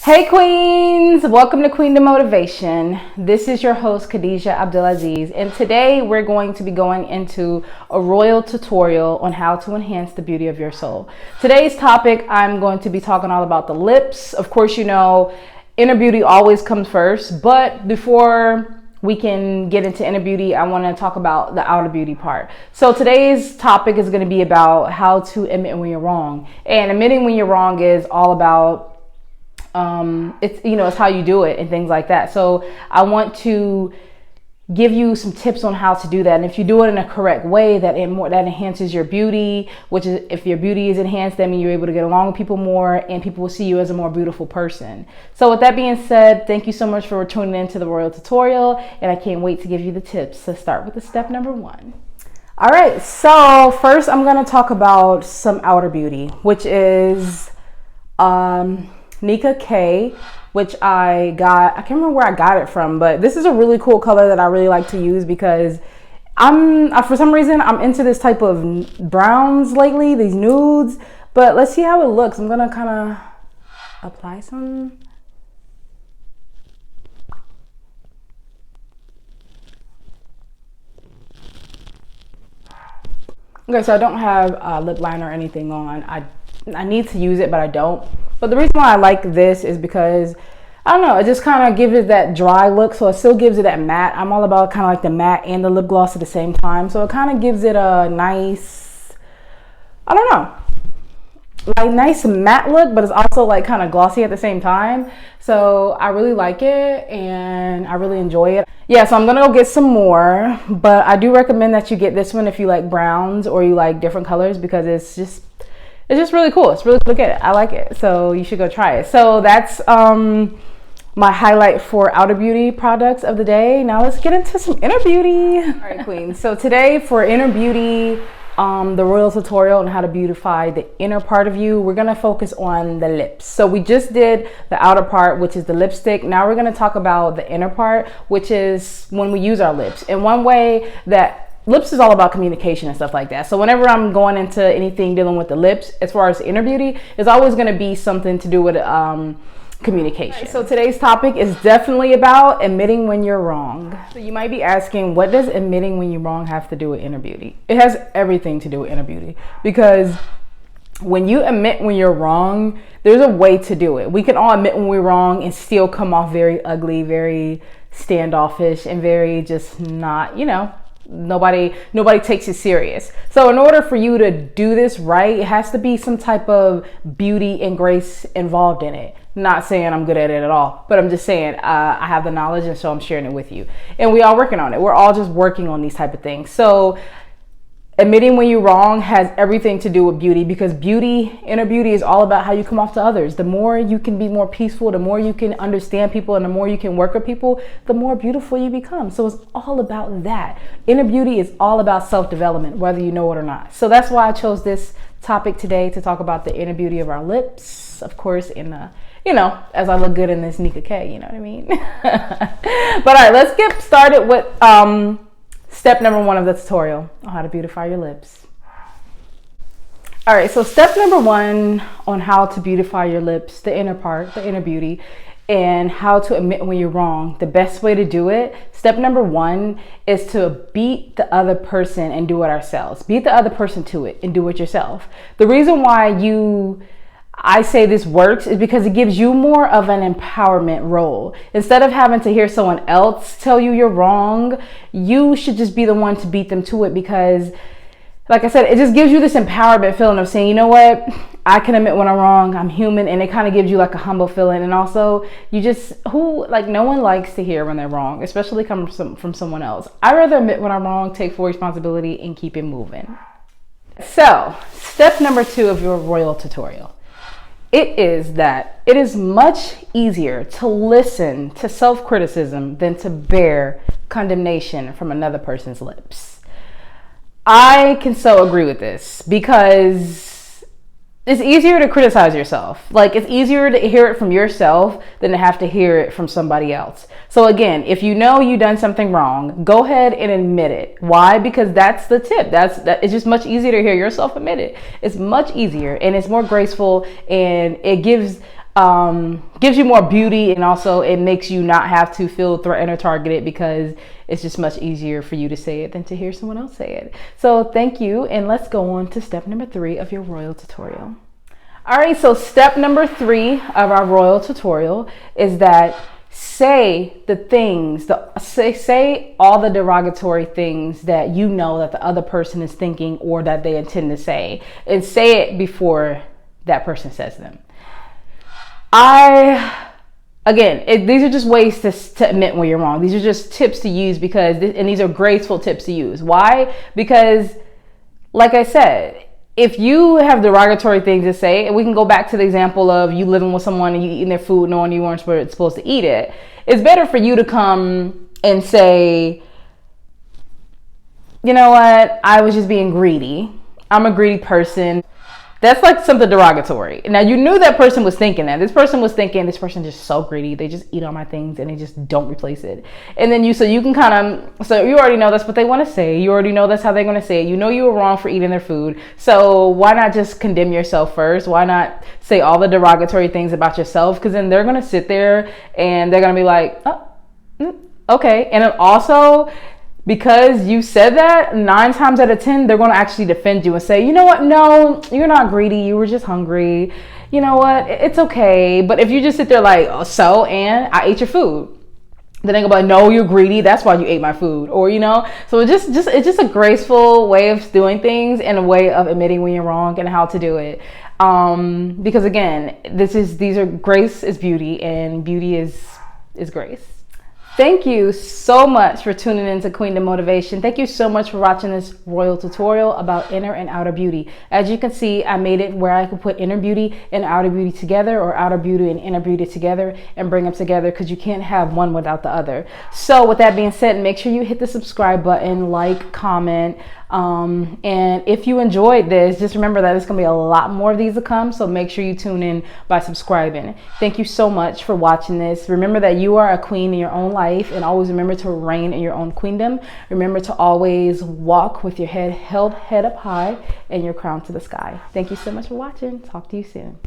Hey Queens, welcome to Queen to Motivation. This is your host Khadijah Abdulaziz, and today we're going to be going into a royal tutorial on how to enhance the beauty of your soul. Today's topic, I'm going to be talking all about the lips. Of course, you know, inner beauty always comes first, but before we can get into inner beauty, I want to talk about the outer beauty part. So today's topic is going to be about how to admit when you're wrong. And admitting when you're wrong is all about it's how you do it and things like that. So I want to give you some tips on how to do that. And if you do it in a correct way, that enhances your beauty, which is, if your beauty is enhanced, that means you're able to get along with people more and people will see you as a more beautiful person. So with that being said, thank you so much for tuning into the Royal Tutorial, and I can't wait to give you the tips. So start with the step number 1. All right, so first I'm going to talk about some outer beauty, which is Nicka K, which I can't remember where I got it from, but this is a really cool color that I really like to use because for some reason I'm into this type of browns lately, these nudes. But let's see how it looks. I'm gonna kind of apply some. Okay, so I don't have lip liner or anything on. I need to use it, but I don't. But the reason why I like this is because, I don't know, it just kind of gives it that dry look, so it still gives it that matte. I'm all about kind of like the matte and the lip gloss at the same time. So it kind of gives it a nice, I don't know, like nice matte look, but it's also like kind of glossy at the same time. So I really like it and I really enjoy it. Yeah, so I'm gonna go get some more, but I do recommend that you get this one if you like browns or you like different colors, because it's just really cool. It's really cool to get. I like it. So you should go try it. So that's my highlight for outer beauty products of the day. Now let's get into some inner beauty. All right, queens. So today for inner beauty, the royal tutorial on how to beautify the inner part of you, we're going to focus on the lips. So we just did the outer part, which is the lipstick. Now we're going to talk about the inner part, which is when we use our lips. And one way that lips is all about communication and stuff like that. So whenever I'm going into anything dealing with the lips, as far as inner beauty, it's always going to be something to do with communication. Right, so today's topic is definitely about admitting when you're wrong. So you might be asking, what does admitting when you're wrong have to do with inner beauty? It has everything to do with inner beauty, because when you admit when you're wrong, there's a way to do it. We can all admit when we're wrong and still come off very ugly, very standoffish, and very just not, nobody takes it serious. So in order for you to do this right, it has to be some type of beauty and grace involved in it. Not saying I'm good at it at all, but I'm just saying I have the knowledge, and so I'm sharing it with you. And we all working on it. We're all just working on these type of things. So admitting when you're wrong has everything to do with beauty, because beauty, inner beauty, is all about how you come off to others. The more you can be more peaceful, the more you can understand people, and the more you can work with people, the more beautiful you become. So it's all about that. Inner beauty is all about self-development, whether you know it or not. So that's why I chose this topic today, to talk about the inner beauty of our lips, of course, as I look good in this Nicka K, you know what I mean? But all right, let's get started with step number 1 of the tutorial on how to beautify your lips. All right, so step number 1 on how to beautify your lips, the inner part, the inner beauty, and how to admit when you're wrong. The best way to do it, step number 1, is to beat the other person and do it ourselves. Beat the other person to it and do it yourself. The reason why I say this works is because it gives you more of an empowerment role. Instead of having to hear someone else tell you you're wrong, you should just be the one to beat them to it, because, like I said, it just gives you this empowerment feeling of saying, you know what, I can admit when I'm wrong, I'm human, and it kind of gives you like a humble feeling. And also, no one likes to hear when they're wrong, especially coming from someone else. I'd rather admit when I'm wrong, take full responsibility, and keep it moving. So, step number 2 of your royal tutorial. It is that it is much easier to listen to self-criticism than to bear condemnation from another person's lips. I can so agree with this, because it's easier to criticize yourself. Like, it's easier to hear it from yourself than to have to hear it from somebody else. So again, if you know you've done something wrong, go ahead and admit it. Why? Because that's the tip. It's just much easier to hear yourself admit it. It's much easier, and it's more graceful, and it gives gives you more beauty, and also it makes you not have to feel threatened or targeted, because it's just much easier for you to say it than to hear someone else say it. So thank you, and let's go on to step number 3 of your royal tutorial. All right, so step number 3 of our royal tutorial is that say the things, say all the derogatory things that you know that the other person is thinking or that they intend to say, and say it before that person says them. These are just ways to admit when you're wrong. These are just tips to use, and these are graceful tips to use. Why? Because, like I said, if you have derogatory things to say, and we can go back to the example of you living with someone and you eating their food knowing you weren't supposed to eat it, it's better for you to come and say, you know what, I was just being greedy. I'm a greedy person. That's like something derogatory. Now, you knew that person was thinking that. This person was thinking, this person is just so greedy. They just eat all my things and they just don't replace it. And then so you already know that's what they want to say. You already know that's how they're going to say it. You know you were wrong for eating their food. So why not just condemn yourself first? Why not say all the derogatory things about yourself? Because then they're going to sit there and they're going to be like, oh, okay. And then also, because you said that, 9 times out of 10, they're going to actually defend you and say, you know what? No, you're not greedy. You were just hungry. You know what? It's okay. But if you just sit there like, oh, so, and I ate your food, then they go like, no, you're greedy. That's why you ate my food. Or, so it's just a graceful way of doing things, and a way of admitting when you're wrong and how to do it. Because again, grace is beauty, and beauty is grace. Thank you so much for tuning into Queendom Motivation. Thank you so much for watching this royal tutorial about inner and outer beauty. As you can see, I made it where I could put inner beauty and outer beauty together, or outer beauty and inner beauty together, and bring them together, because you can't have one without the other. So with that being said, make sure you hit the subscribe button, like, comment, and if you enjoyed this, just remember that there's going to be a lot more of these to come, so make sure you tune in by subscribing. Thank you so much for watching this. Remember that you are a queen in your own life, and always remember to reign in your own queendom. Remember to always walk with your head held up high and your crown to the sky. Thank you so much for watching. Talk to you soon.